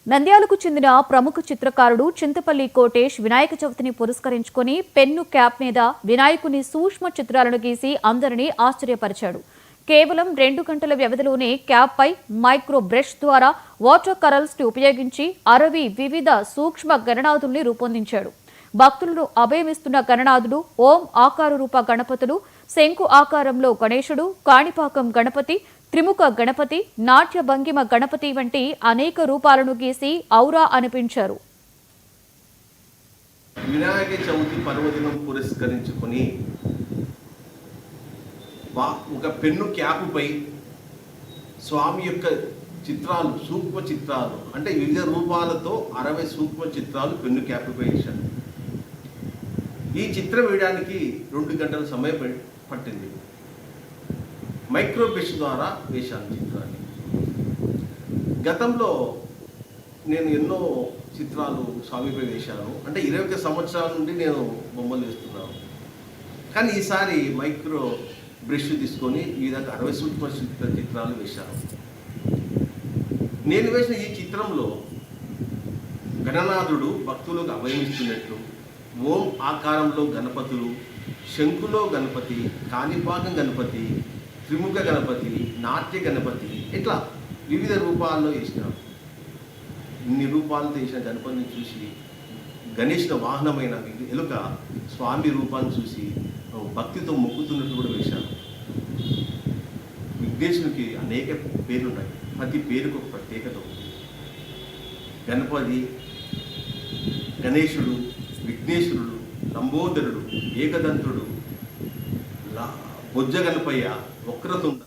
నంద్యాలకు చెందిన ప్రముఖ చిత్రకారుడు చింతపల్లి కోటేష్ వినాయక చవితిని పురస్కరించుకొని పెన్ను క్యాప్ మీద వినాయకుని సూక్ష్మ చిత్రాలను గీసి అందరినీ ఆశ్చర్యపరిచాడు. కేవలం 2 గంటల వ్యవధిలోనే క్యాప్ పై మైక్రో బ్రష్ ద్వారా వాటర్ కలర్స్ ని ఉపయోగించి 60 వివిధ సూక్ష్మ గణనాథుల్ని రూపొందించాడు. భక్తులను అభయమిస్తున్న గణనాథుడు, ఓం ఆకార రూప గణపతులు, శంకు ఆకారంలో గణేశుడు, కాణిపాకం గణపతి, త్రిముఖ గణపతి, నాట్య భంగిమ గణపతి వంటి అనేక రూపాలను గీసి ఔరా అనిపించారు. వినాయక చవితి పర్వదినం పురస్కరించుకొని ఒక పెన్ను క్యాపుపై స్వామి యొక్క చిత్రాలు, సూక్ష్మ చిత్రాలు అంటే వివిధ రూపాలతో 60 సూక్ష్మ చిత్రాలు పెన్ను క్యాపుపై వేశాను. ఈ చిత్రం వేయడానికి 2 గంటల సమయం పట్టింది. మైక్రో బ్రష్ ద్వారా వేశాను చిత్రాన్ని. గతంలో నేను ఎన్నో చిత్రాలు స్వామిపై వేశాను. అంటే 21 సంవత్సరాల నుండి నేను బొమ్మలు వేస్తున్నాను. కానీ ఈసారి మైక్రో బ్రష్ తీసుకొని ఈ విధంగా 60 సూక్ష్మ చిత్రాలు వేశాను. నేను వేసిన ఈ చిత్రంలో గణనాథుడు భక్తులకు అభయమిస్తున్నట్లు, ఓం ఆకారంలో గణపతులు, శంకులో గణపతి, కాణిపాకం గణపతి, త్రిముఖ గణపతి, నాట్య గణపతి, ఇట్లా వివిధ రూపాల్లో వేసినాం. ఇన్ని రూపాలతో వేసిన గణపతిని చూసి గణేశుల వాహనమైన ఎలుక స్వామి రూపాన్ని చూసి భక్తితో మొక్కుతున్నట్టు కూడా వేశాను. విఘ్నేశునికి అనేక పేర్లున్నాయి. ప్రతి పేరుకు ఒక ప్రత్యేకత ఉంది. గణపతి, గణేశుడు, విఘ్నేశ్వరుడు, లంబోదరుడు, ఏకదంతుడు, బొజ్జ గణపయ్య, వక్రతుండ.